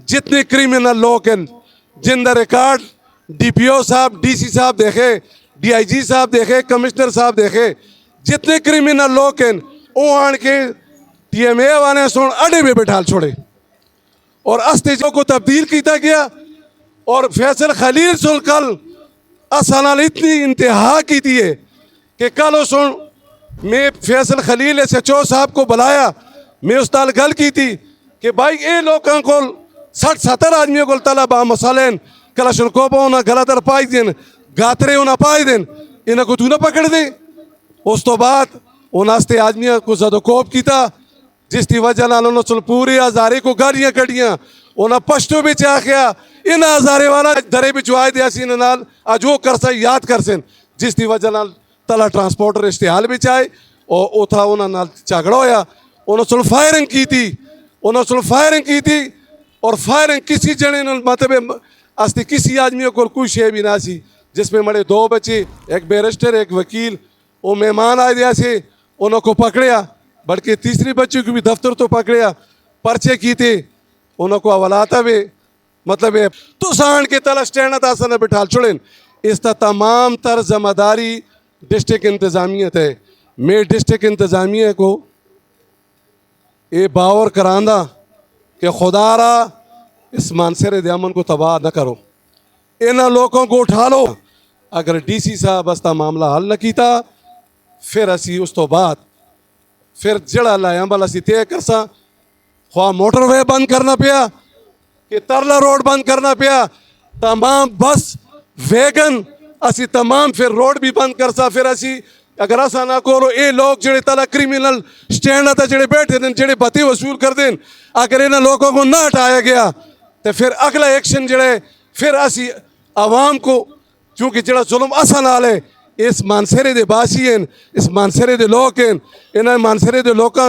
जितने क्रिमिनल लोग हैं जिनका रिकॉर्ड DPO साहब, DC साहब देखे, DIG साहब देखे, कमिश्नर साहब देखे, जितने क्रिमिनल लोग हैं वो आन के TMA वाले सुन अड्डे में बैठा छोड़े और अस्तेजों को तब्दील किया गया। और फैसल खलील सुन कल असल इतनी इंतहा की थी कि कल सुन मैं फैसल खलील SHO साहब को बुलाया, मैं उस ताल गल की थी कि भाई ये लोगों को 60-70 आदमियों को तला मसालेन कलाशनकोप होना गलत पाई देन गातरे होना पाई देन इन्हें को तू ना पकड़ दे। उस तो बाद उन आस्ते आदमियों को जदोकोप किया जिसकी वजह नाल उन्होंने पूरे हज़ारे को गाड़ियाँ कढ़ियाँ उन्हें पश्तो भी चाह गया इन हज़ारे वाला दरे भी जुआए दिया सी नाल अजो कर सा याद कर सन जिसकी वजह नाल तला ट्रांसपोर्टर इश्तेहाल भी चाहे और उथा उन्होंने झगड़ा होया उन्होंने फायरिंग की थी, उन्होंने फायरिंग की थी और फायरिंग किसी जने मतलब अस्ति किसी आदमियों को कोई शे भी ना सी जिसमें मरे 2 बच्चे, एक बैरिस्टर, एक वकील, वो मेहमान आए दिया से उनको पकड़िया, बल्कि तीसरी बच्ची को भी दफ्तर तो पकड़िया, पर्चे की थे उनको अवलाता भी मतलब है तो सांड के तला स्टैंड आसन बिठा छोड़ें। इसका तमाम तर जिम्मेदारी डिस्ट्रिक्ट इंतज़ामियत है। मैं डिस्ट्रिक्ट इंतज़ामिया को ये बावर करांदा कि खुदारा इस मानसरे दमन को तबाह न करो, इन लोगों को उठा लो। अगर DC साहब बस्ता मामला हल न किया फिर असी उस तो बाद फिर जड़ा लाया बल असी तय कर सा ख्वा मोटरवे बंद करना पिया कि तरला रोड बंद करना पिया, तमाम बस वैगन असी तमाम फिर रोड भी बंद कर सा। फिर असी अगर ऐसा ना करो ये लोग जड़े तला क्रिमिनल स्टैंड आता जड़े बैठे दिन जड़े बती वसूल कर दें अगर इन लोगों को ना हटाया गया तो फिर अगला एक्शन जड़े फिर असी आवाम को क्योंकि जड़ा जुल्म असा नाल है इस मानसरे दे बासी हैं, इस मानसरे दे लोग हैं, इन मानसरे दे लोग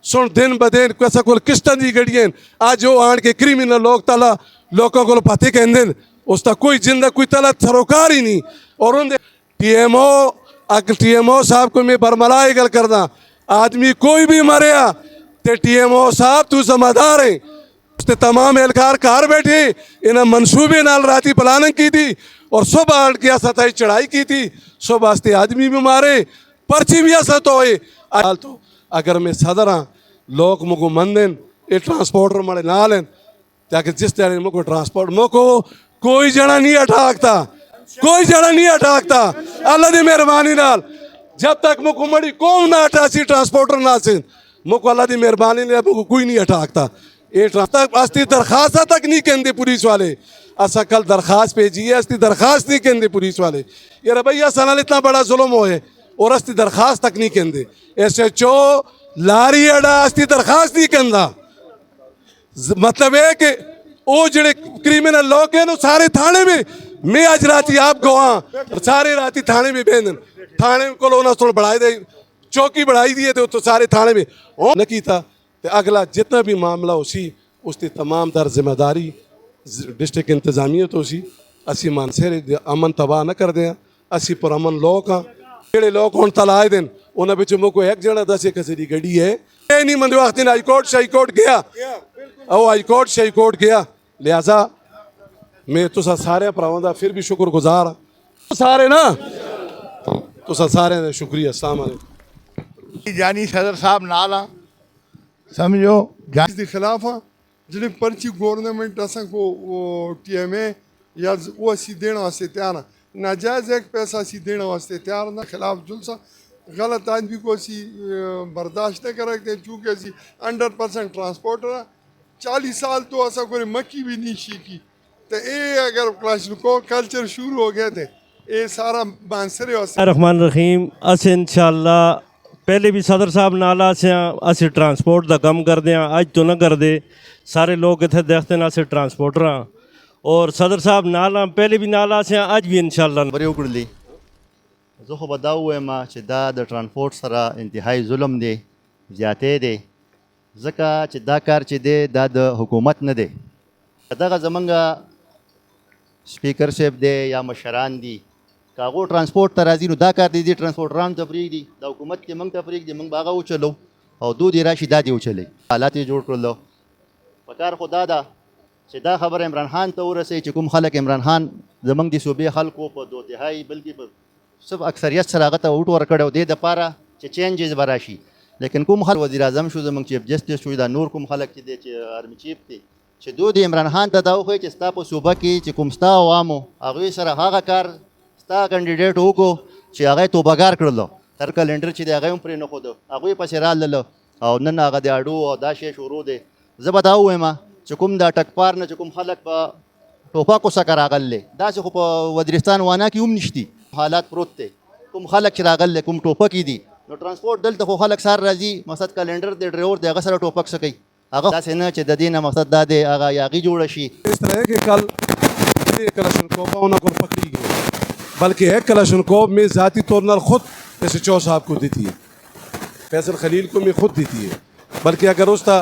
सुन दिन ब दिन कैसा को किस्तां दी गड़ियां आज वो आन के क्रिमिनल लोग तला लोगों को पते कहते उसका कोई जिंदा कोई तला सरोकार ही नहीं। और उन TMO साहब को मैं बरमलाए गल करना आदमी कोई भी मरिया तो TMO साहब तू जिम्मेदार है। उसने तमाम एहलकार कार बैठे इन्हें मनसूबे नाल राती प्लानिंग की थी और सुबह आठ के सताई चढ़ाई की थी, सुबह आस्ते आदमी भी मारे पर्ची भी ऐसा तो है। तो अगर मैं सदर हाँ लोग मुझको मन दें ये ट्रांसपोर्टर मरे ना लें ताकि जिस तरह मुझको ट्रांसपोर्ट मुझको कोई जना नहीं अटाकता, कोई जना नहीं अटाकता अल्लाह की मेहरबानी नाल जब तक मुझको मड़ी कौन ना अटासी ट्रांसपोर्टर ना से मुझको अल्लाह की मेहरबानी ने मुझको कोई नहीं अटाकता। ये अस्ती दरखास्त तक नहीं कहते पुलिस वाले असा कल दरखास्त भेजी है अस्ती दरखास्त नहीं कहते पुलिस वाले ये रवैया सनाल इतना बड़ा जुल्म हो है और अस्ती दरखास्त तक नहीं कहते। SHO लारी अड़ा अस्ती दरखास्त नहीं कहता मतलब है कि वो जड़े क्रिमिनल लोग हैं सारे थाने में मैं आज राती आप गवाह सारे राती थाने में बेंदन थाने को थोड़ा बढ़ाई दे चौकी बढ़ाई दिए थे तो सारे थाने में न किया तो अगला जितना भी मामला उसी उसकी तमाम दर जिम्मेदारी डिस्ट्रिक्ट इंतजामिया तो उसी असी मानसरे अमन तबाह न कर दें असी पुरअमन लोग हाँ जेड़े लोग हम तलाए दिन उन्हें बिच मुझको एक जना दस एक दी गड्डी है ये नहीं मंदे वक्त हाईकोर्ट शाईकोर्ट गया वो हाईकोर्ट शाईकोर्ट गया। लिहाजा मैं तुसा सारे भरावां दा फिर भी शुक्रगुजार हाँ सारे ना तुसा सारे दा शुक्रिया। अस्सलाम वालेकुम। जानी सदर साहब नाल हाँ समझो इस के खिलाफ हाँ जिन्हें पर्ची गवर्नमेंट असा को TMA या वो असी देने वास्ते तैयार हाँ नाजायज़ एक पैसा असी देने वास्ते तैयार ना खिलाफ जुल्सा गलत आदमी को असी बर्दाश्त नहीं कर रखते चूँकि असी 100% ट्रांसपोर्टर हाँ 40 साल तो ऐसा कोई मक्की भी नहीं सीखी तो ये अगर क्लास को कल्चर शुरू हो गए थे ये सारा मानसरे वास्ते। रहमान रहीम अस इंशाअल्लाह पहले भी सदर साहब नाला से अस ट्रांसपोर्ट का कम करते हैं अज तो ना करते सारे लोग इतने देखते हैं अस ट्रांसपोर्टर हाँ और सदर साहब नाला पहले भी नाला से अज भी इंशाअल्लाह बरे उकड़ली जो खो बताओ है माँ चिदा द ट्रांसपोर्ट सरा इंतहाई जुल्म दे जाते दे जका चिदा कार चिदे दा द हुकूमत न दे अदा का जमंगा स्पीकर सेफ दे या मशरान दी कागो ट्रांसपोर्ट तराजी दा कार दी ट्रांसपोर्टरान तफरीक दी दा हुकूमत के मंग तफरीक दी मंग बागा उचलो और दो दिरा शिदा दी उचले हालात जोड़ कर लो पकार खुदा दा چې دا خبره عمران خان ته ورسوي چې کوم خلک عمران خان زمونږ د صوبې خلکو په 2/3 بلکې په صرف اکثریت سره هغه ته ووټ ورکړی و دې دپاره چې چینجز به راشي. لیکن کوم خلک وزیر اعظم شو زمونږ چیف جسټس شو دا نور کوم خلک چې دی چې آرمي چیف دی چې دوی د عمران خان ته دا وښایي چې ستا په صوبه کې چې کوم ستا عوامو هغوی سره هغه کار ستا کینډیډیټ وکړو چې هغه یې توبهګار کړلو تر کلنډر چې دی هغه هم پرې نښودو هغوی پسې راللو او نن هغه د اډو او دا شی شروع دی. زه به دا ووایم چې کوم دا ټکپار نه چې کوم خلک په ټوپکو څخه راغلي داسې خو په وزیرستان وانا کې هم نشتي حالات پروت دی. کوم خلک چې راغلي کوم ټوپکې دي نو ترانسپورټ دلته خو خلک سار راځي مقصد کلنډر دی ډرایور دی هغه سره ټوپک څه کوي هغه داسې نه چې د دې نه مقصد دا دی هغه یاغي جوړه شي. इस तरह है कि कल ये कलाशनकोव उनको पकड़ी गई बल्कि एक कलाशनकोव में ज़ाती तौर पर खुद SHO साहब को दी थी फैसल खलील को मैं खुद दी थी बल्कि अगर उसका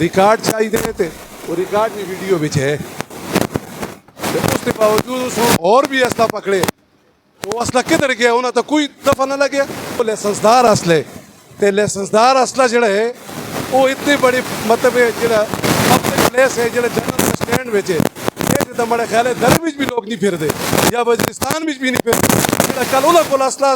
रिकॉर्ड चाहिए थे वो रिकॉर्ड में वीडियो भी है उसके बावजूद उसको और भी असला पकड़े वो असला किधर गया उन्हें तो कोई दफा न लगे वो लाइसेंसदार असले ते लाइसेंसदार असला जड़ा है वो इतने बड़ी मतलब जड़ा पब्लिक प्लेस है जड़ा जनरल स्टैंड में है तो बड़े ख्याल है दर भी लोग नहीं फिरते या वजिस्तान भी नहीं फिरते कल उन्हें को असला